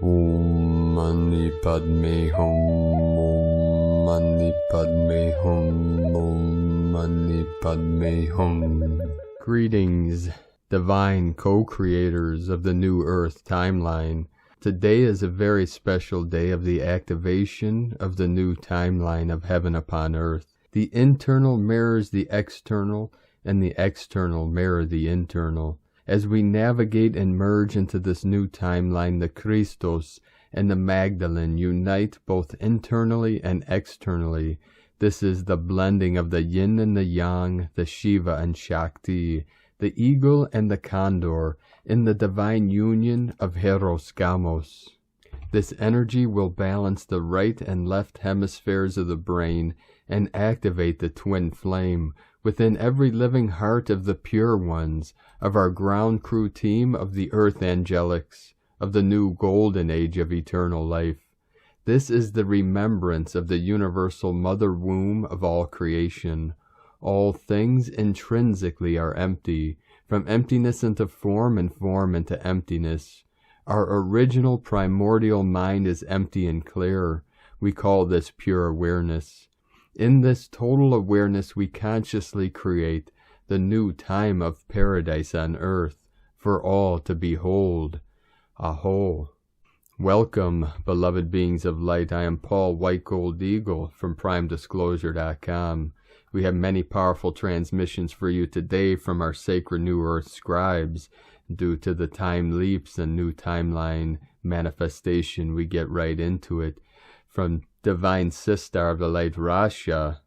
Om Mani Padme Hum. Om Mani Padme Hum. Om Mani Padme Hum. Greetings, divine co-creators of the New Earth timeline. Today is a very special day of the activation of the new timeline of heaven upon earth. The internal mirrors the external, and the external mirror the internal. As we navigate and merge into this new timeline, the Christos and the Magdalene unite both internally and externally. This is the blending of the yin and the yang, the Shiva and Shakti, the eagle and the condor, in the divine union of Heros Gamos. This energy will balance the right and left hemispheres of the brain and activate the twin flame within every living heart of the pure ones, of our ground crew team of the earth angelics, of the new golden age of eternal life. This is the remembrance of the universal mother womb of all creation. All things intrinsically are empty, from emptiness into form and form into emptiness. Our original primordial mind is empty and clear. We call this pure awareness. In this total awareness we consciously create the new time of paradise on earth for all to behold. Aho. Welcome, beloved beings of light. I am Paul White Gold Eagle from PrimeDisclosure.com. We have many powerful transmissions for you today from our sacred New Earth scribes. Due to the time leaps and new timeline manifestation, we get right into it. From Divine Sister of the Light Rasha,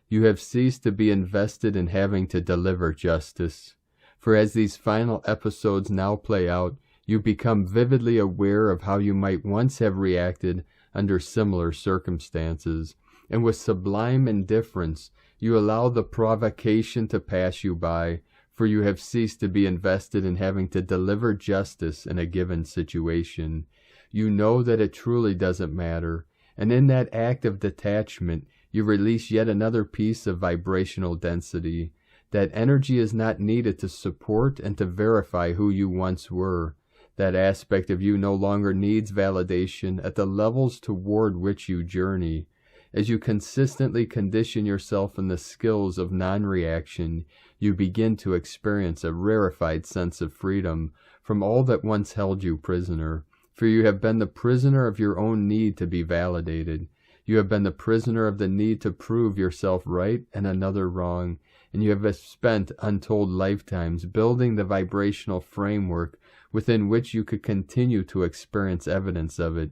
you have ceased to be invested in having to deliver justice. For as these final episodes now play out, you become vividly aware of how you might once have reacted under similar circumstances, and with sublime indifference you allow the provocation to pass you by, for you have ceased to be invested in having to deliver justice in a given situation. You know that it truly doesn't matter, and in that act of detachment you release yet another piece of vibrational density. That energy is not needed to support and to verify who you once were. That aspect of you no longer needs validation at the levels toward which you journey. As you consistently condition yourself in the skills of non-reaction, you begin to experience a rarefied sense of freedom from all that once held you prisoner. For you have been the prisoner of your own need to be validated. You have been the prisoner of the need to prove yourself right and another wrong, and you have spent untold lifetimes building the vibrational framework within which you could continue to experience evidence of it.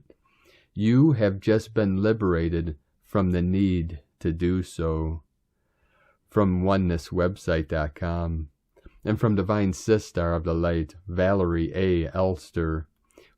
You have just been liberated from the need to do so. From onenesswebsite.com, and from Divine Sister of the Light, Valerie A. Elster.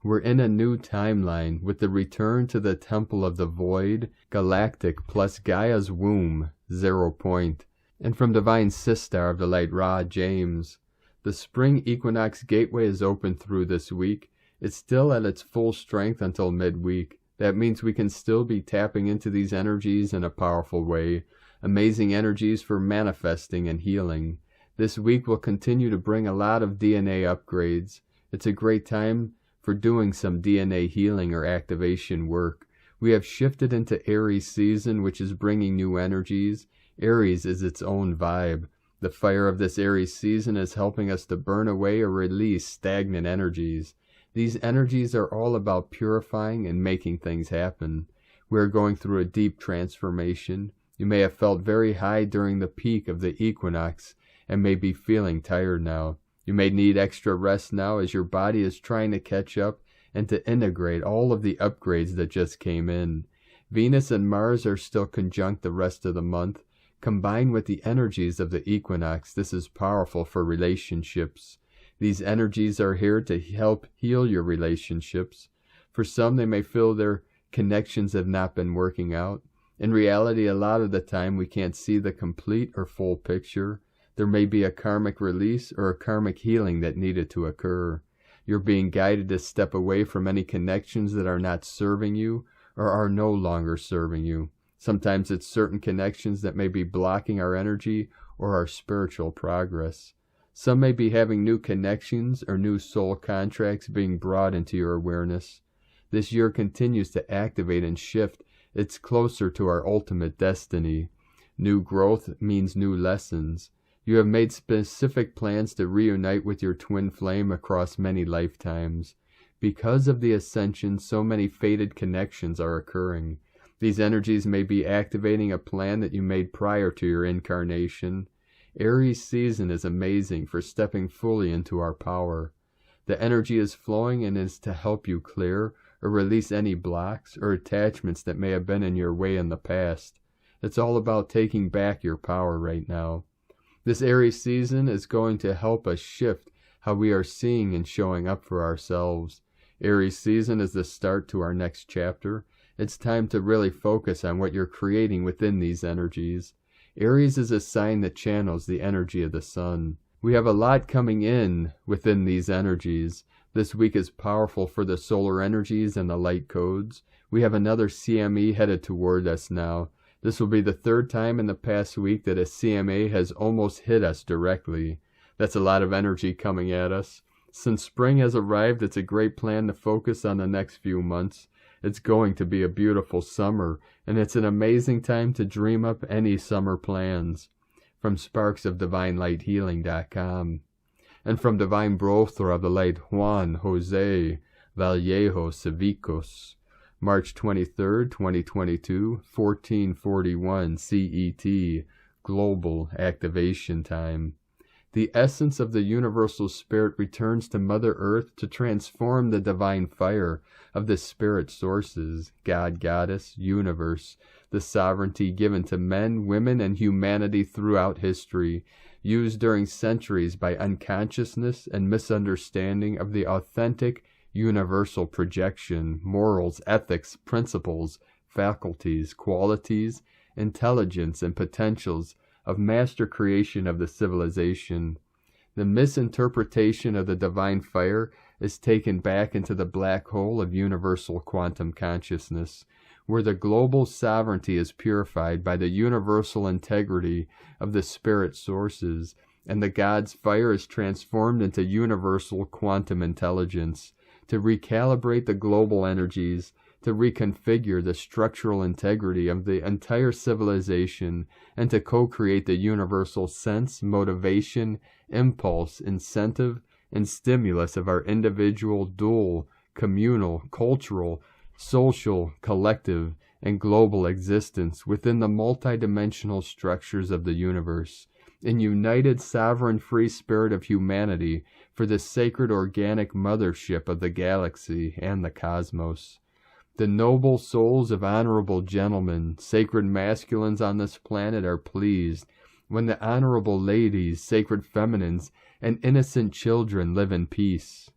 We're in a new timeline with the return to the Temple of the Void, Galactic plus Gaia's Womb, 0 point. And from Divine Sister of the Light, Ra James. The Spring Equinox Gateway is open through this week. It's still at its full strength until midweek. That means we can still be tapping into these energies in a powerful way. Amazing energies for manifesting and healing. This week will continue to bring a lot of DNA upgrades. It's a great time for doing some DNA healing or activation work. We have shifted into Aries season, which is bringing new energies. Aries is its own vibe. The fire of this Aries season is helping us to burn away or release stagnant energies. These energies are all about purifying and making things happen. We are going through a deep transformation. You may have felt very high during the peak of the equinox and may be feeling tired now. You may need extra rest now as your body is trying to catch up and to integrate all of the upgrades that just came in. Venus and Mars are still conjunct the rest of the month. Combined with the energies of the equinox, this is powerful for relationships. These energies are here to help heal your relationships. For some, they may feel their connections have not been working out. In reality, a lot of the time we can't see the complete or full picture. There may be a karmic release or a karmic healing that needed to occur. You're being guided to step away from any connections that are not serving you or are no longer serving you. Sometimes it's certain connections that may be blocking our energy or our spiritual progress. Some may be having new connections or new soul contracts being brought into your awareness. This year continues to activate and shift. It's closer to our ultimate destiny. New growth means new lessons. You have made specific plans to reunite with your twin flame across many lifetimes. Because of the Ascension, so many fated connections are occurring. These energies may be activating a plan that you made prior to your incarnation. Aries season is amazing for stepping fully into our power. The energy is flowing and is to help you clear or release any blocks or attachments that may have been in your way in the past. It's all about taking back your power right now. This Aries season is going to help us shift how we are seeing and showing up for ourselves. Aries season is the start to our next chapter. It's time to really focus on what you're creating within these energies. Aries is a sign that channels the energy of the sun. We have a lot coming in within these energies. This week is powerful for the solar energies and the light codes. We have another CME headed toward us now. This will be the third time in the past week that a CMA has almost hit us directly. That's a lot of energy coming at us. Since spring has arrived, it's a great plan to focus on the next few months. It's going to be a beautiful summer, and it's an amazing time to dream up any summer plans. From sparksofdivinelighthealing.com. And from Divine Brother of the Light Juan Jose Vallejo Civicos, March 23rd, 2022, 1441 CET, Global Activation Time. The essence of the Universal Spirit returns to Mother Earth to transform the divine fire of the Spirit sources, God, Goddess, Universe, the sovereignty given to men, women, and humanity throughout history, used during centuries by unconsciousness and misunderstanding of the authentic universal projection, morals, ethics, principles, faculties, qualities, intelligence, and potentials of master creation of the civilization. The misinterpretation of the divine fire is taken back into the black hole of universal quantum consciousness, where the global sovereignty is purified by the universal integrity of the spirit sources, and the God's fire is transformed into universal quantum intelligence, to recalibrate the global energies, to reconfigure the structural integrity of the entire civilization, and to co-create the universal sense, motivation, impulse, incentive, and stimulus of our individual, dual, communal, cultural, social, collective, and global existence within the multidimensional structures of the universe, in united sovereign free spirit of humanity for the sacred organic mothership of the galaxy and the cosmos. The noble souls of honorable gentlemen, sacred masculines on this planet are pleased when the honorable ladies, sacred feminines, and innocent children live in peace.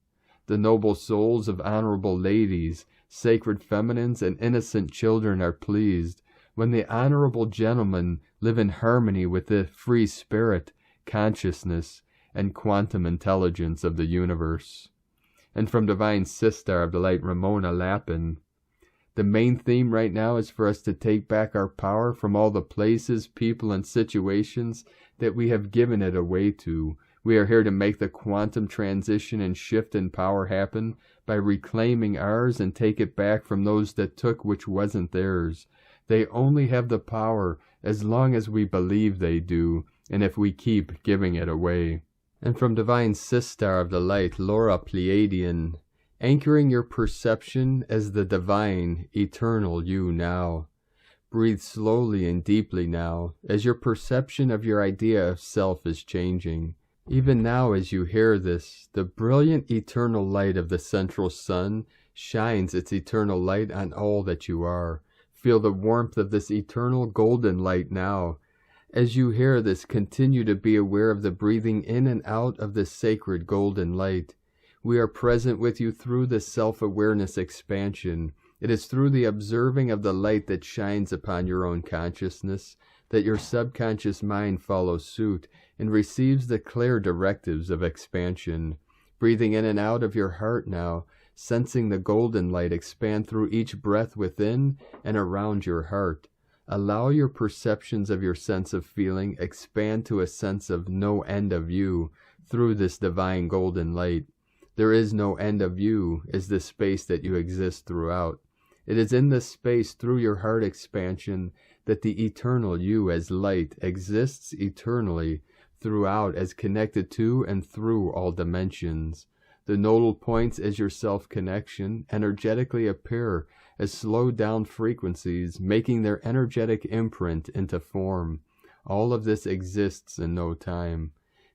The noble souls of honorable ladies, sacred feminines, and innocent children are pleased when the honorable gentlemen live in harmony with the free spirit, consciousness, and quantum intelligence of the universe. And from Divine Sister of the Light Ramona Lappin, the main theme right now is for us to take back our power from all the places, people, and situations that we have given it away to. We are here to make the quantum transition and shift in power happen by reclaiming ours and take it back from those that took which wasn't theirs. They only have the power as long as we believe they do, and if we keep giving it away. And from Divine Sister of the Light, Laura Pleiadian, anchoring your perception as the divine, eternal you now. Breathe slowly and deeply now, as your perception of your idea of self is changing. Even now as you hear this, the brilliant eternal light of the central sun shines its eternal light on all that you are. Feel the warmth of this eternal golden light now. As you hear this, continue to be aware of the breathing in and out of this sacred golden light. We are present with you through this self-awareness expansion. It is through the observing of the light that shines upon your own consciousness that your subconscious mind follows suit and receives the clear directives of expansion. Breathing in and out of your heart now, sensing the golden light expand through each breath within and around your heart. Allow your perceptions of your sense of feeling expand to a sense of no end of you through this divine golden light. There is no end of you is the space that you exist throughout. It is in this space through your heart expansion that the eternal you as light exists eternally throughout as connected to and through all dimensions. The nodal points as your self-connection energetically appear as slowed down frequencies, making their energetic imprint into form. All of this exists in no time.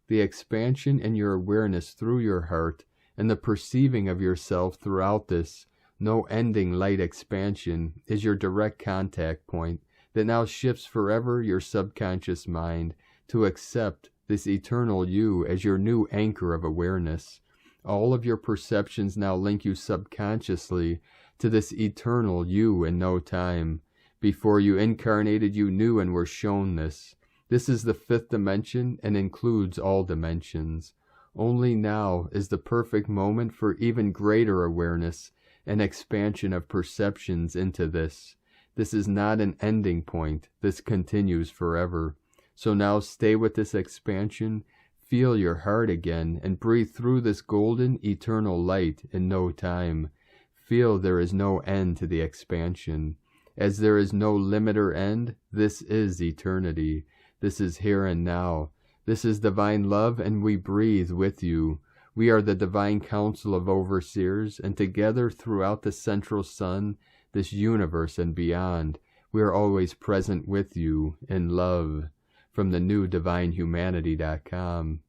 The expansion in your awareness through your heart and the perceiving of yourself throughout this no-ending light expansion is your direct contact point that now shifts forever your subconscious mind to accept this eternal you as your new anchor of awareness. All of your perceptions now link you subconsciously to this eternal you in no time. Before you incarnated, you knew and were shown this. This is the fifth dimension and includes all dimensions. Only now is the perfect moment for even greater awareness and expansion of perceptions into this. This is not an ending point. This continues forever. So now stay with this expansion, feel your heart again, and breathe through this golden eternal light in no time. Feel there is no end to the expansion. As there is no limit or end, this is eternity. This is here and now. This is divine love, and we breathe with you. We are the divine council of overseers, and together throughout the central sun, this universe and beyond, we are always present with you in love. From the new divinehumanity.com.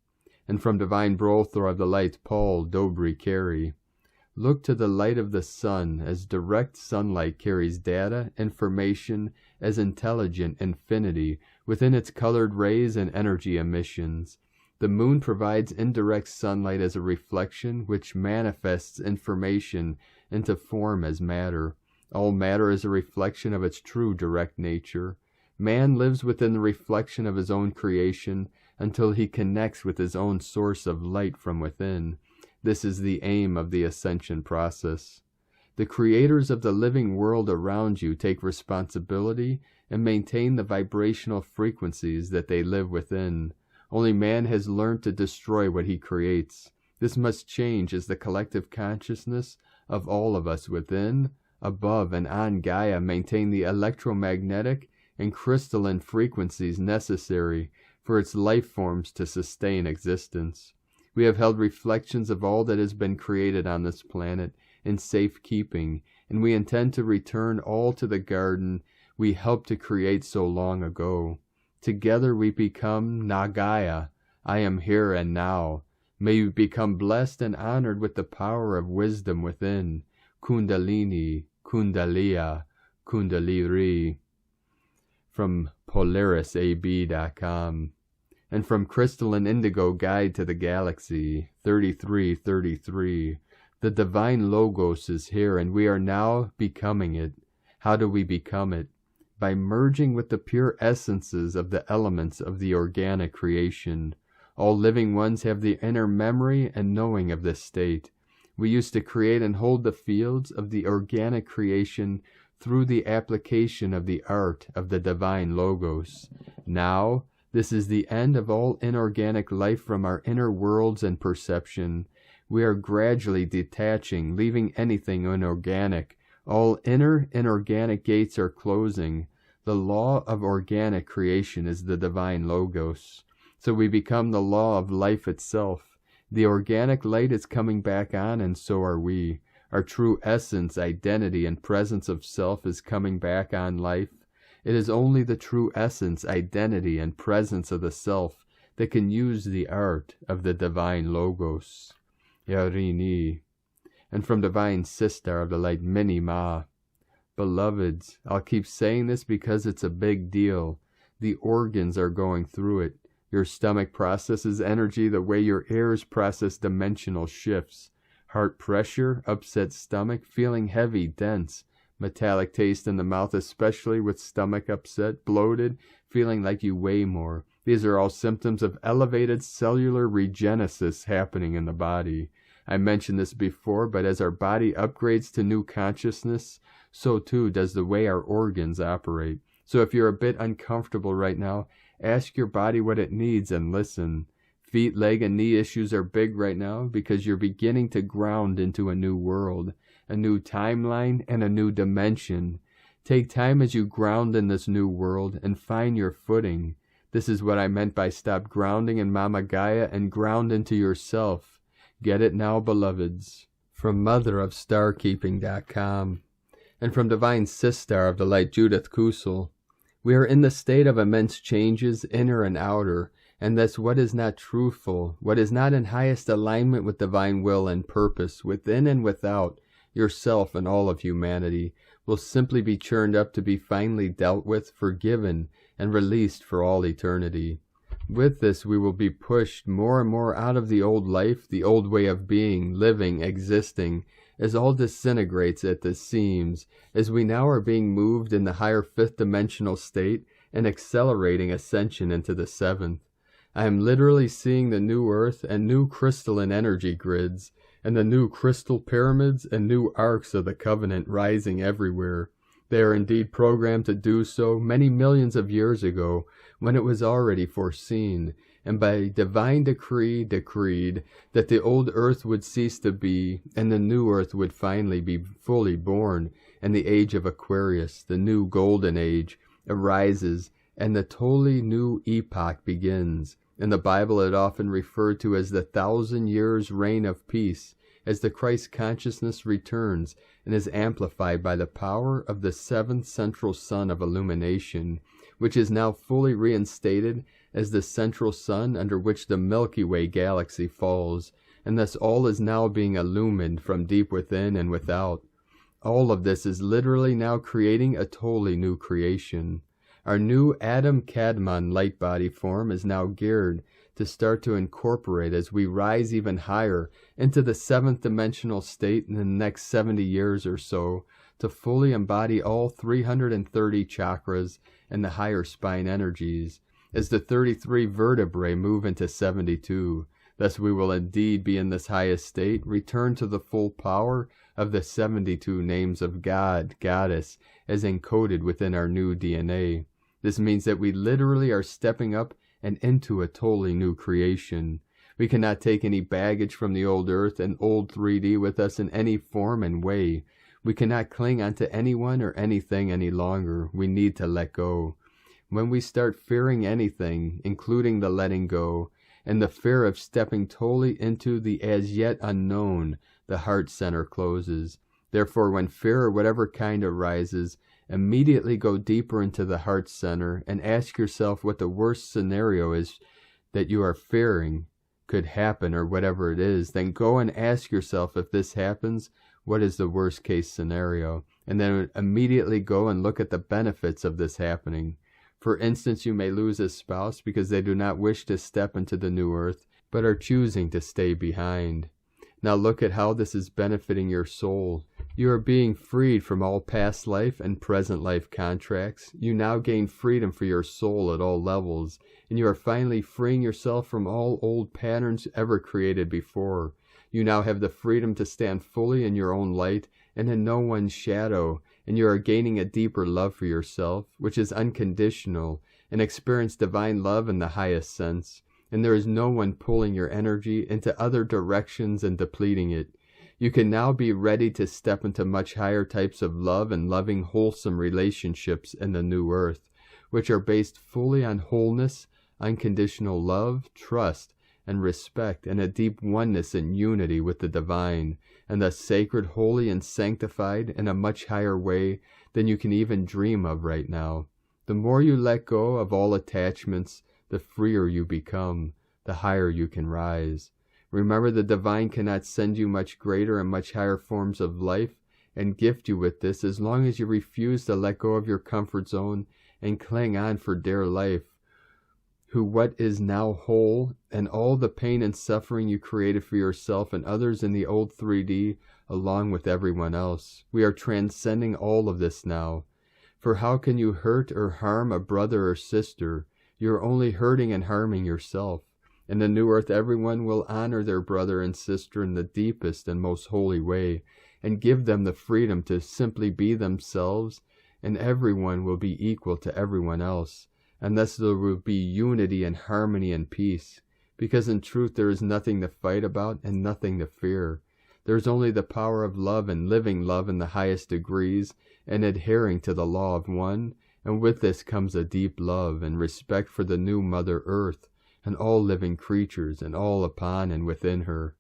And from Divine Brothor of the Light, Paul Dobry Carey. Look to the light of the sun as direct sunlight carries data, information as intelligent infinity within its colored rays and energy emissions. The moon provides indirect sunlight as a reflection which manifests information into form as matter. All matter is a reflection of its true direct nature. Man lives within the reflection of his own creation until he connects with his own source of light from within. This is the aim of the Ascension process. The creators of the living world around you take responsibility and maintain the vibrational frequencies that they live within. Only man has learned to destroy what he creates. This must change as the collective consciousness of all of us within, above, and on Gaia maintain the electromagnetic and crystalline frequencies necessary for its life forms to sustain existence. We have held reflections of all that has been created on this planet in safekeeping, and we intend to return all to the garden we helped to create so long ago. Together we become Nagaya. I am here and now. May you become blessed and honored with the power of wisdom within. Kundalini, Kundalia, Kundaliri. From PolarisAB.com. And from Crystalline Indigo Guide to the Galaxy, 3333. The Divine Logos is here, and we are now becoming it. How do we become it? By merging with the pure essences of the elements of the organic creation. All living ones have the inner memory and knowing of this state. We used to create and hold the fields of the organic creation through the application of the art of the Divine Logos. Now, this is the end of all inorganic life from our inner worlds and perception. We are gradually detaching, leaving anything inorganic. All inner inorganic gates are closing. The law of organic creation is the Divine Logos. So we become the law of life itself. The organic light is coming back on, and so are we. Our true essence, identity, and presence of self is coming back on life. It is only the true essence, identity, and presence of the self that can use the art of the Divine Logos. Yarini. And from Divine Sister of the Light, Minima. Beloveds, I'll keep saying this because it's a big deal. The organs are going through it. Your stomach processes energy the way your ears process dimensional shifts. Heart pressure, upset stomach, feeling heavy, dense, metallic taste in the mouth, especially with stomach upset, bloated, feeling like you weigh more. These are all symptoms of elevated cellular regenesis happening in the body. I mentioned this before, but as our body upgrades to new consciousness, so too does the way our organs operate. So if you're a bit uncomfortable right now, ask your body what it needs and listen. feet, leg, and knee issues are big right now because you're beginning to ground into a new world, a new timeline, and a new dimension. Take time as you ground in this new world and find your footing. This is what I meant by stop grounding in Mama Gaia and ground into yourself. Get it now, beloveds. From motherofstarkeeping.com and from Divine Sistar of the Light Judith Kusel. We are in the state of immense changes, inner and outer, and thus what is not truthful, what is not in highest alignment with divine will and purpose, within and without, yourself and all of humanity, will simply be churned up to be finally dealt with, forgiven, and released for all eternity. With this, we will be pushed more and more out of the old life, the old way of being, living, existing, as all disintegrates at the seams, as we now are being moved in the higher fifth dimensional state and accelerating ascension into the seventh. I am literally seeing the new earth and new crystalline energy grids, and the new crystal pyramids and new arcs of the covenant rising everywhere. They are indeed programmed to do so many millions of years ago, when it was already foreseen, and by divine decree decreed that the old earth would cease to be, and the new earth would finally be fully born, and the age of Aquarius, the new golden age, arises, and the totally new epoch begins. In the Bible it often referred to as the 1,000 years reign of peace, as the Christ consciousness returns and is amplified by the power of the seventh central sun of illumination, which is now fully reinstated as the central sun under which the Milky Way galaxy falls, and thus all is now being illumined from deep within and without. All of this is literally now creating a totally new creation. Our new Adam Kadmon light body form is now geared to start to incorporate as we rise even higher into the seventh dimensional state in the next 70 years or so, to fully embody all 330 chakras and the higher spine energies, as the 33 vertebrae move into 72. Thus we will indeed be in this highest state, return to the full power of the 72 names of God, Goddess, as encoded within our new DNA. This means that we literally are stepping up and into a totally new creation. We cannot take any baggage from the old earth and old 3D with us in any form and way. We cannot cling onto anyone or anything any longer. We need to let go. When we start fearing anything, including the letting go, and the fear of stepping totally into the as yet unknown, the heart center closes. Therefore, when fear or whatever kind arises, immediately go deeper into the heart center and ask yourself what the worst scenario is that you are fearing could happen, or whatever it is. Then go and ask yourself, if this happens, what is the worst case scenario? And then immediately go and look at the benefits of this happening. For instance, you may lose a spouse because they do not wish to step into the new earth, but are choosing to stay behind. Now look at how this is benefiting your soul. You are being freed from all past life and present life contracts. You now gain freedom for your soul at all levels, and you are finally freeing yourself from all old patterns ever created before. You now have the freedom to stand fully in your own light and in no one's shadow, and you are gaining a deeper love for yourself, which is unconditional, and experience divine love in the highest sense. And there is no one pulling your energy into other directions and depleting it. You can now be ready to step into much higher types of love and loving, wholesome relationships in the new earth, which are based fully on wholeness, unconditional love, trust, and respect, and a deep oneness and unity with the divine, and thus sacred, holy, and sanctified in a much higher way than you can even dream of right now. The more you let go of all attachments, the freer you become, the higher you can rise. Remember, the divine cannot send you much greater and much higher forms of life and gift you with this as long as you refuse to let go of your comfort zone and cling on for dear life, who what is now whole, and all the pain and suffering you created for yourself and others in the old 3D along with everyone else. We are transcending all of this now. For how can you hurt or harm a brother or sister? You are only hurting and harming yourself. In the new earth, everyone will honor their brother and sister in the deepest and most holy way, and give them the freedom to simply be themselves, and everyone will be equal to everyone else, and thus there will be unity and harmony and peace. because in truth there is nothing to fight about and nothing to fear. There is only the power of love and living love in the highest degrees and adhering to the law of one, and with this comes a deep love and respect for the new Mother Earth and all living creatures and all upon and within her.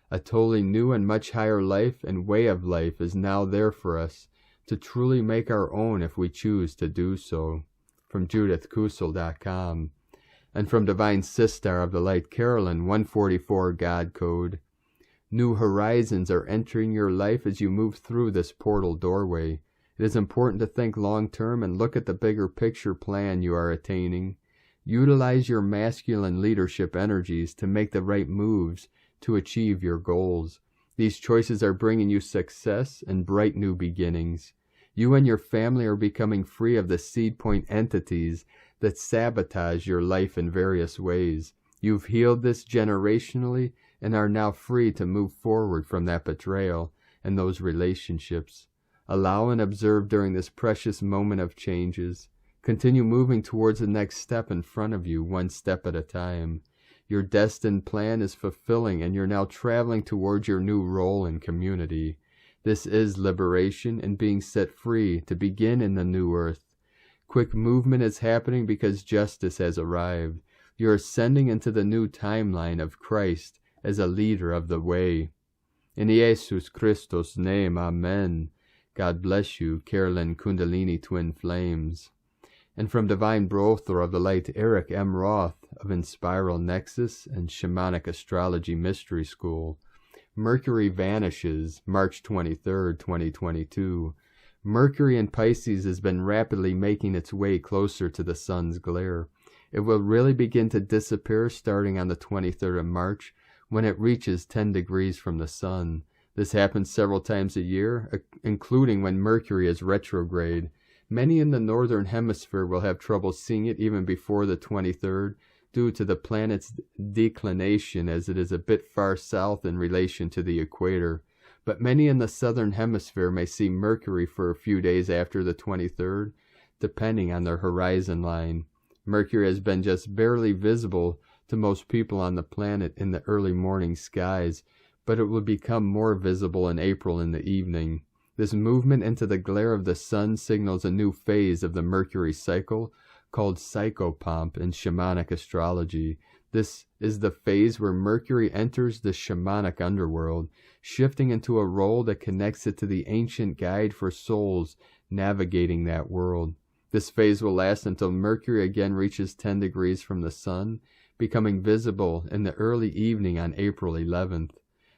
A totally new and much higher life and way of life is now there for us to truly make our own if we choose to do so. From JudithKusel.com. And from Divine Sistar of the Light Carolyn, 144 God Code. New horizons are entering your life as you move through this portal doorway. It is important to think long-term and look at the bigger picture plan you are attaining. Utilize your masculine leadership energies to make the right moves to achieve your goals. These choices are bringing you success and bright new beginnings. You and your family are becoming free of the seed point entities that sabotage your life in various ways. You've healed this generationally and are now free to move forward from that betrayal and those relationships. Allow and observe during this precious moment of changes. Continue moving towards the next step in front of you, one step at a time. Your destined plan is fulfilling and you're now traveling towards your new role in community. This is liberation and being set free to begin in the new earth. Quick movement is happening because justice has arrived. You're ascending into the new timeline of Christ as a leader of the way. In Jesus Christos' name, Amen. God bless you, Carolyn Kundalini Twin Flames. And from Divine Brother of the Light, Eric M. Roth of Inspiral Nexus and Shamanic Astrology Mystery School. Mercury Vanishes, March 23, 2022. Mercury in Pisces has been rapidly making its way closer to the sun's glare. It will really begin to disappear starting on the 23rd of March when it reaches 10 degrees from the sun. This happens several times a year, including when Mercury is retrograde. Many in the northern hemisphere will have trouble seeing it even before the 23rd due to the planet's declination, as it is a bit far south in relation to the equator. But many in the southern hemisphere may see Mercury for a few days after the 23rd, depending on their horizon line. Mercury has been just barely visible to most people on the planet in the early morning skies, but it will become more visible in April in the evening. This movement into the glare of the sun signals a new phase of the Mercury cycle called psychopomp in shamanic astrology. This is the phase where Mercury enters the shamanic underworld, shifting into a role that connects it to the ancient guide for souls navigating that world. This phase will last until Mercury again reaches 10 degrees from the sun, becoming visible in the early evening on April 11th.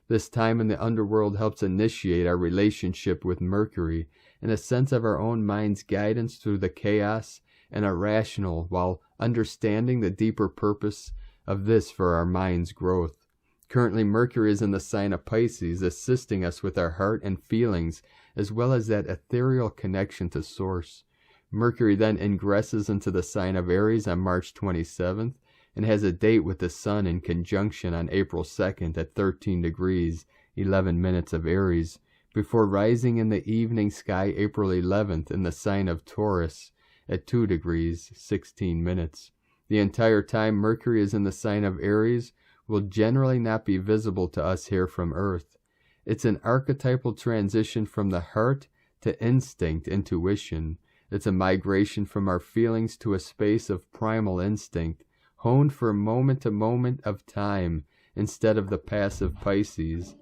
This time in the underworld helps initiate our relationship with Mercury and a sense of our own mind's guidance through the chaos and irrational, while understanding the deeper purpose of this for our mind's growth. Currently, Mercury is in the sign of Pisces, assisting us with our heart and feelings, as well as that ethereal connection to Source. Mercury then ingresses into the sign of Aries on March 27th, and has a date with the Sun in conjunction on April 2nd at 13 degrees, 11 minutes of Aries, before rising in the evening sky April 11th in the sign of Taurus at 2 degrees, 16 minutes. The entire time Mercury is in the sign of Aries will generally not be visible to us here from Earth. It's an archetypal transition from the heart to instinct, intuition. It's a migration from our feelings to a space of primal instinct, honed for moment to moment of time instead of the passive Pisces.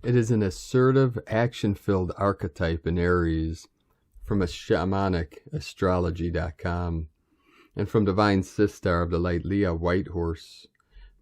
It is an assertive, action-filled archetype in Aries, from a shamanic astrology.com, and from Divine Sistar of the Light, Leah Whitehorse.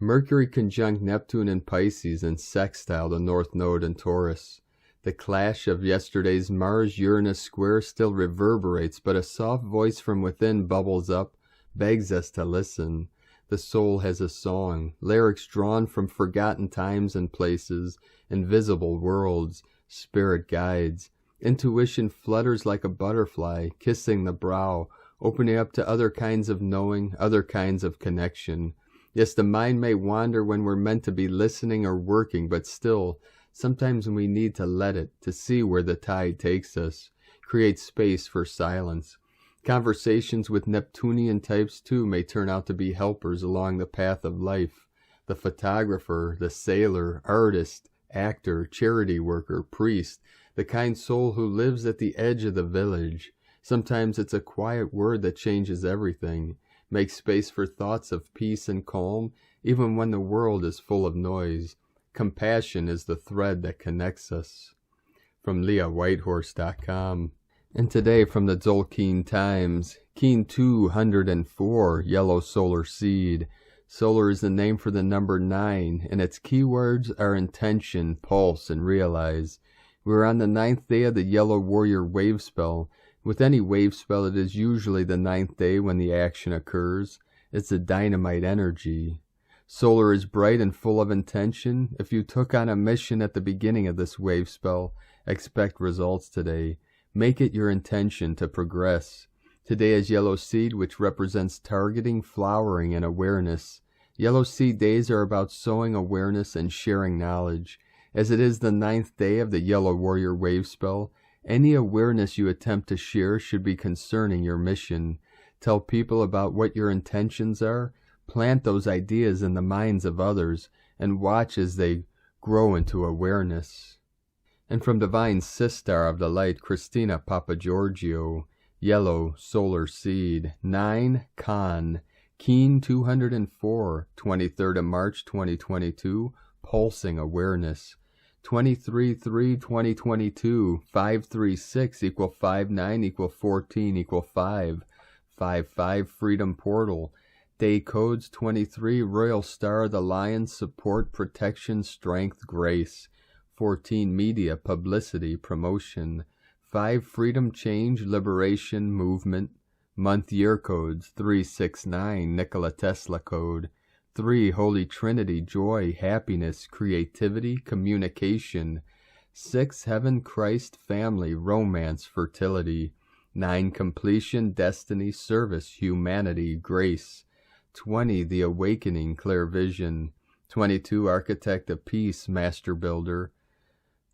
Mercury conjunct Neptune in Pisces and sextile the North Node in Taurus. The clash of yesterday's Mars-Uranus square still reverberates, but a soft voice from within bubbles up, begs us to listen. The soul has a song, lyrics drawn from forgotten times and places, invisible worlds, spirit guides. Intuition flutters like a butterfly, kissing the brow, opening up to other kinds of knowing, other kinds of connection. Yes, the mind may wander when we're meant to be listening or working, but still, sometimes we need to let it, to see where the tide takes us, create space for silence. Conversations with Neptunian types too may turn out to be helpers along the path of life. the photographer, the sailor, artist, actor, charity worker, priest, the kind soul who lives at the edge of the village. Sometimes it's a quiet word that changes everything, makes space for thoughts of peace and calm, even when the world is full of noise. Compassion is the thread that connects us. From LeahWhitehorse.com. And today from the Tzolk'in Times, Keen 204, Yellow Solar Seed. Solar is the name for the number 9, and its keywords are intention, pulse, and realize. We're on the 9th day of the Yellow Warrior wave spell. With any wave spell, it is usually the 9th day when the action occurs. It's a dynamite energy. Solar is bright and full of intention. If you took on a mission at the beginning of this wave spell, expect results today. Make it your intention to progress. Today is Yellow Seed, which represents targeting, flowering, and awareness. Yellow Seed days are about sowing awareness and sharing knowledge. As it is the 9th day of the Yellow Warrior wave spell, any awareness you attempt to share should be concerning your mission. Tell people about what your intentions are, plant those ideas in the minds of others, and watch as they grow into awareness. And from Divine Sistar of the Light, Christina Papagiorgio, Yellow Solar Seed, 9 Khan, Keen 204, 23rd of March 2022, Pulsing Awareness. 23/3/2022, 536 equal 59 equal 14 equal 5, 55 Freedom Portal. Day codes 23 Royal Star of the Lion, support, protection, strength, grace. 14 Media, publicity, promotion. 5 Freedom, change, liberation, movement. Month year codes 369 Nikola Tesla code. 3 Holy Trinity, joy, happiness, creativity, communication. 6 Heaven, Christ, family, romance, fertility. 9 Completion, destiny, service, humanity, grace. 20 The awakening, clear vision. 22 Architect of peace, master builder.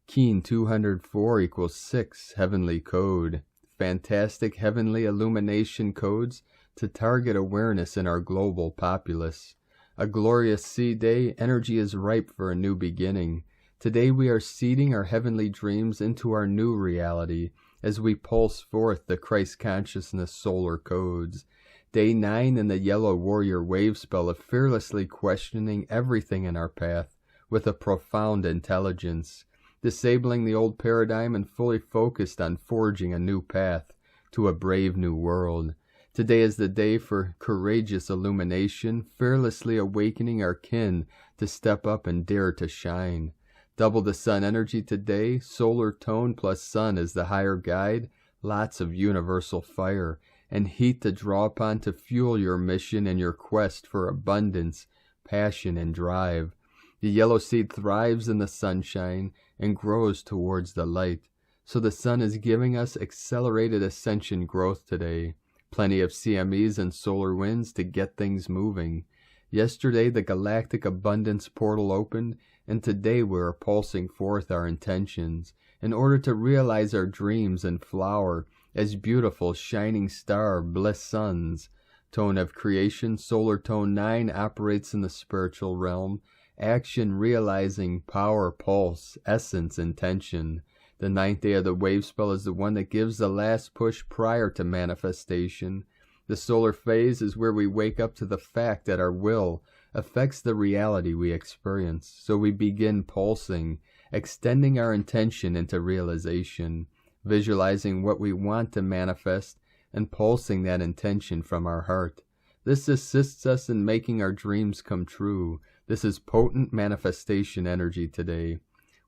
Keen 204 equals 6 Heavenly code. Fantastic heavenly illumination codes to target awareness in our global populace. A glorious seed day, energy is ripe for a new beginning. Today we are seeding our heavenly dreams into our new reality as we pulse forth the Christ consciousness solar codes. Day 9 in the Yellow Warrior wave spell of fearlessly questioning everything in our path with a profound intelligence, disabling the old paradigm and fully focused on forging a new path to a brave new world. Today is the day for courageous illumination, fearlessly awakening our kin to step up and dare to shine. Double the sun energy today, solar tone plus sun is the higher guide, lots of universal fire, and heat to draw upon to fuel your mission and your quest for abundance, passion, and drive. The yellow seed thrives in the sunshine and grows towards the light, so the sun is giving us accelerated ascension growth today. Plenty of CMEs and solar winds to get things moving. Yesterday the galactic abundance portal opened, and today we are pulsing forth our intentions in order to realize our dreams and flower as beautiful shining star bliss suns. Tone of creation, solar tone 9 operates in the spiritual realm. Action, realizing, power, pulse, essence, intention. The 9th day of the wave spell is the one that gives the last push prior to manifestation. The solar phase is where we wake up to the fact that our will affects the reality we experience. So we begin pulsing, extending our intention into realization, visualizing what we want to manifest, and pulsing that intention from our heart. This assists us in making our dreams come true. This is potent manifestation energy today.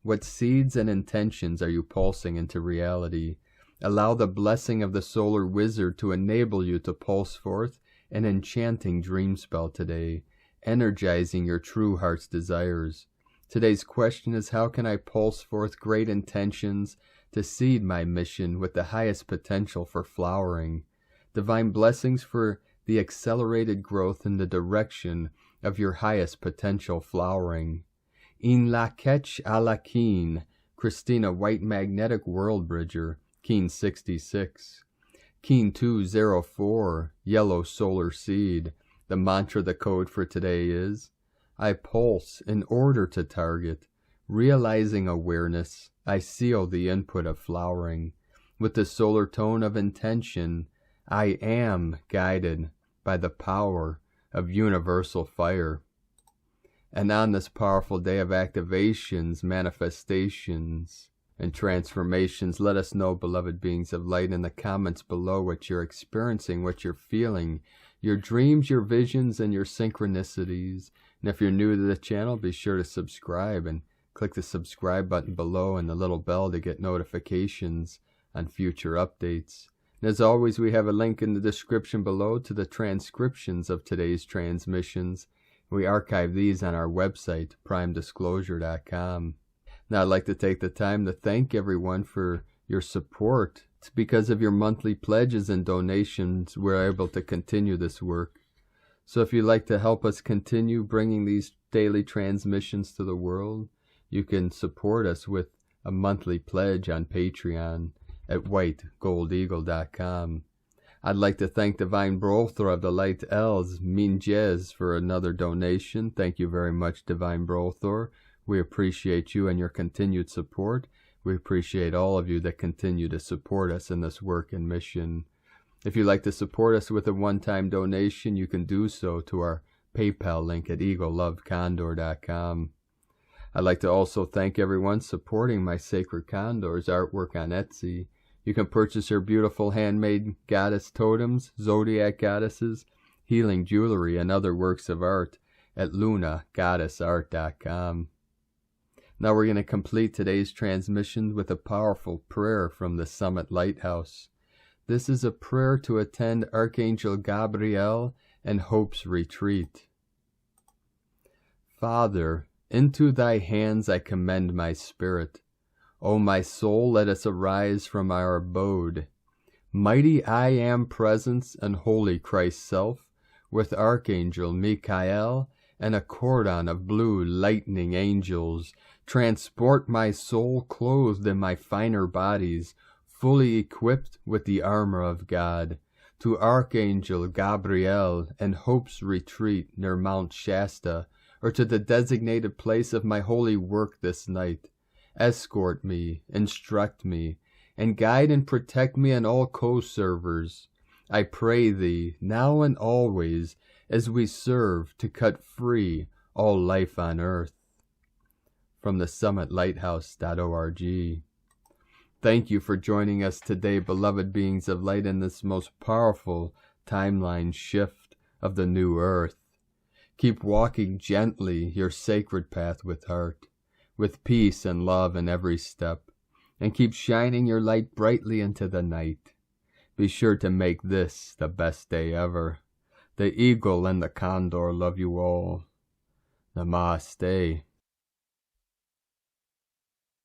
What seeds and intentions are you pulsing into reality? Allow the blessing of the solar wizard to enable you to pulse forth an enchanting dream spell today, energizing your true heart's desires. Today's question is, how can I pulse forth great intentions to seed my mission with the highest potential for flowering? Divine blessings for the accelerated growth in the direction of your highest potential flowering. In la ketch a la keen, Christina White Magnetic World Bridger, Keen 66. Keen 204, Yellow Solar Seed. The mantra, the code for today is, I pulse in order to target. Realizing awareness, I seal the input of flowering. With the solar tone of intention, I am guided by the power of universal fire. And on this powerful day of activations, manifestations, and transformations, let us know, beloved beings of light, in the comments below what you're experiencing, what you're feeling, your dreams, your visions, and your synchronicities. And if you're new to the channel, be sure to subscribe and click the subscribe button below and the little bell to get notifications on future updates. And as always, we have a link in the description below to the transcriptions of today's transmissions. We archive these on our website, primedisclosure.com. Now, I'd like to take the time to thank everyone for your support. It's because of your monthly pledges and donations we're able to continue this work. So if you'd like to help us continue bringing these daily transmissions to the world, you can support us with a monthly pledge on Patreon at whitegoldeagle.com. I'd like to thank Divine Butler of the Light L's Minjez for another donation. Thank you very much, Divine Butler. We appreciate you and your continued support. We appreciate all of you that continue to support us in this work and mission. If you'd like to support us with a one-time donation, you can do so to our PayPal link at eaglelovecondor.com. I'd like to also thank everyone supporting my Sacred Condors artwork on Etsy. You can purchase her beautiful handmade goddess totems, zodiac goddesses, healing jewelry, and other works of art at lunagoddessart.com. Now we're going to complete today's transmission with a powerful prayer from the Summit Lighthouse. This is a prayer to attend Archangel Gabriel and Hope's retreat. Father, into thy hands I commend my spirit. O my soul, let us arise from our abode. Mighty I Am Presence and Holy Christ Self, with Archangel Michael and a cordon of blue lightning angels, transport my soul clothed in my finer bodies, fully equipped with the armor of God, to Archangel Gabriel and Hope's retreat near Mount Shasta, or to the designated place of my holy work this night. Escort me, instruct me, and guide and protect me and all co-servers. I pray thee, now and always, as we serve to cut free all life on earth. From the summitlighthouse.org. Thank you for joining us today, beloved beings of light, in this most powerful timeline shift of the new earth. Keep walking gently your sacred path with heart, with peace and love in every step, and keep shining your light brightly into the night. Be sure to make this the best day ever. The eagle and the condor love you all. Namaste.